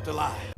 to lie.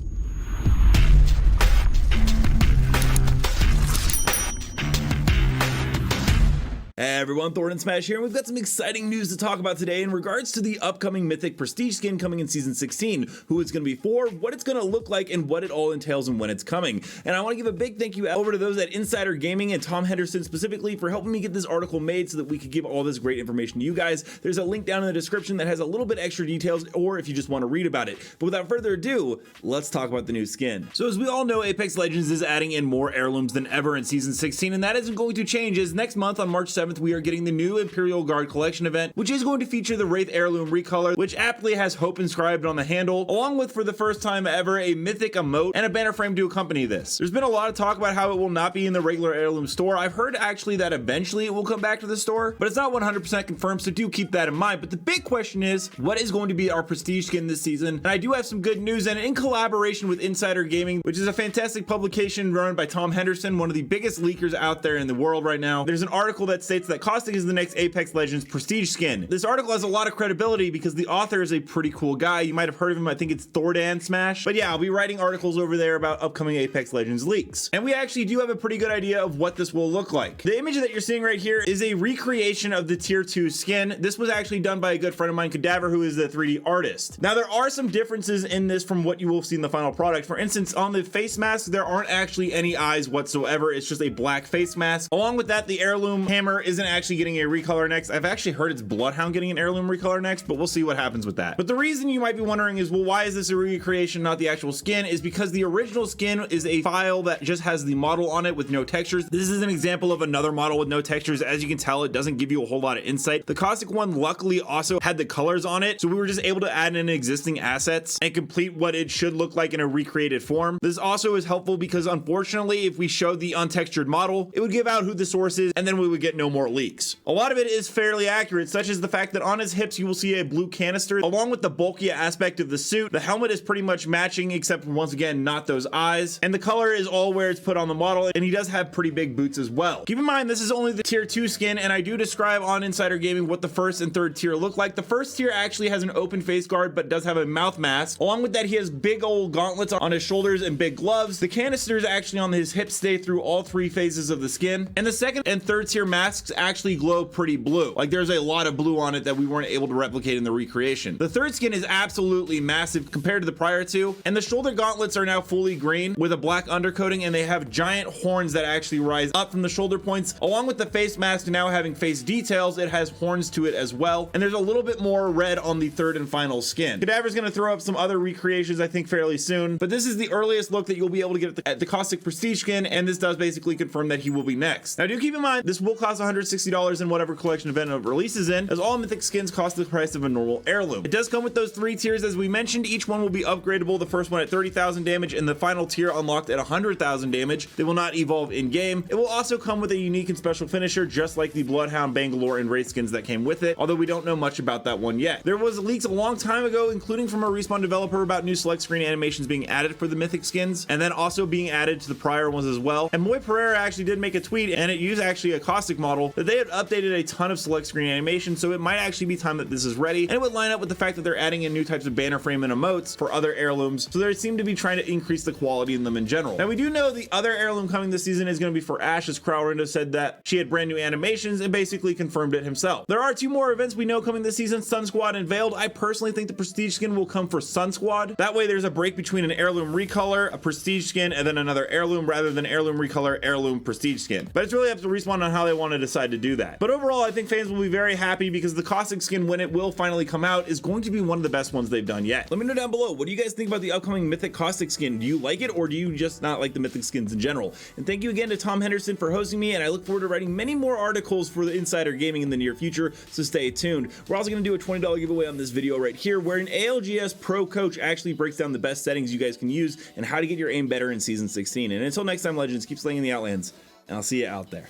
Hey everyone, Thordan Smash here, and we've got some exciting news to talk about today in regards to the upcoming Mythic Prestige skin coming in Season 16, who it's going to be for, what it's going to look like, and what it all entails and when it's coming. And I want to give a big thank you over to those at Insider Gaming and Tom Henderson specifically for helping me get this article made so that we could give all this great information to you guys. There's a link down in the description that has a little bit extra details, or if you just want to read about it. But without further ado, let's talk about the new skin. So as we all know, Apex Legends is adding in more heirlooms than ever in Season 16, and that isn't going to change as next month on March 7th, we are getting the new Imperial Guard Collection event, which is going to feature the Wraith Heirloom recolor, which aptly has hope inscribed on the handle, along with, for the first time ever, a mythic emote and a banner frame to accompany this. There's been a lot of talk about how it will not be in the regular heirloom store. I've heard actually that eventually it will come back to the store, but it's not 100% confirmed, so do keep that in mind. But the big question is, what is going to be our Prestige skin this season? And I do have some good news, and in collaboration with Insider Gaming, which is a fantastic publication run by Tom Henderson, one of the biggest leakers out there in the world right now, there's an article that states that Caustic is the next Apex Legends Prestige skin. This article has a lot of credibility because the author is a pretty cool guy. You might have heard of him. I think it's Thordan Smash. But yeah, I'll be writing articles over there about upcoming Apex Legends leaks. And we actually do have a pretty good idea of what this will look like. The image that you're seeing right here is a recreation of the Tier 2 skin. This was actually done by a good friend of mine, Cadaver, who is the 3D artist. Now, there are some differences in this from what you will see in the final product. For instance, on the face mask, there aren't actually any eyes whatsoever. It's just a black face mask. Along with that, the heirloom hammer isn't actually getting a recolor next. I've actually heard it's Bloodhound getting an heirloom recolor next, but we'll see what happens with that. But the reason you might be wondering is, well, why is this a recreation, not the actual skin? Is because the original skin is a file that just has the model on it with no textures. This is an example of another model with no textures. As you can tell, it doesn't give you a whole lot of insight. The Caustic one luckily also had the colors on it, so we were just able to add in existing assets and complete what it should look like in a recreated form. This also is helpful because unfortunately, if we showed the untextured model, it would give out who the source is, and then we would get no more leaks. A lot of it is fairly accurate, such as the fact that on his hips you will see a blue canister along with the bulky aspect of the suit. The helmet is pretty much matching, except once again not those eyes, and the color is all where it's put on the model, and he does have pretty big boots as well. Keep in mind, this is only the Tier 2 skin, and I do describe on Insider Gaming what the first and third tier look like. The first tier actually has an open face guard but does have a mouth mask. Along with that, he has big old gauntlets on his shoulders and big gloves. The canisters actually on his hips stay through all three phases of the skin, and the second and third tier masks actually glow pretty blue. Like, there's a lot of blue on it that we weren't able to replicate in the recreation. The third skin is absolutely massive compared to the prior two, and the shoulder gauntlets are now fully green with a black undercoating, and they have giant horns that actually rise up from the shoulder points. Along with the face mask now having face details, it has horns to it as well, and there's a little bit more red on the third and final skin. Cadaver's going to throw up some other recreations I think fairly soon, but this is the earliest look that you'll be able to get at the Caustic Prestige skin, and this does basically confirm that he will be next. Now, do keep in mind, this will cost $160 in whatever collection event it releases in, as all mythic skins cost the price of a normal heirloom. It does come with those three tiers as we mentioned. Each one will be upgradable, the first one at 30,000 damage and the final tier unlocked at 100,000 damage. They will not evolve in game. It will also come with a unique and special finisher, just like the Bloodhound, Bangalore, and Wraith skins that came with it, although we don't know much about that one yet. There was leaks a long time ago, including from a Respawn developer, about new select screen animations being added for the mythic skins, and then also being added to the prior ones as well. And Moy Pereira actually did make a tweet, and it used actually a Caustic model, that they had updated a ton of select screen animations, so it might actually be time that this is ready, and it would line up with the fact that they're adding in new types of banner frame and emotes for other heirlooms, so they seem to be trying to increase the quality in them in general. Now, we do know the other heirloom coming this season is going to be for Ash, as Kralrindo said that she had brand new animations and basically confirmed it himself. There are two more events we know coming this season, Sun Squad and Veiled. I personally think the Prestige skin will come for Sun Squad. That way there's a break between an heirloom recolor, a Prestige skin, and then another heirloom, rather than heirloom recolor, heirloom Prestige skin. But it's really up to Respawn on how they want to decide to do that. But overall, I think fans will be very happy because the Caustic skin, when it will finally come out, is going to be one of the best ones they've done yet. Let me know down below, what do you guys think about the upcoming Mythic Caustic skin? Do you like it, or do you just not like the Mythic skins in general? And thank you again to Tom Henderson for hosting me, and I look forward to writing many more articles for the Insider Gaming in the near future, so stay tuned. We're also going to do a $20 giveaway on this video right here, where an ALGS Pro coach actually breaks down the best settings you guys can use and how to get your aim better in Season 16. And until next time, Legends, keep slaying the Outlands, and I'll see you out there.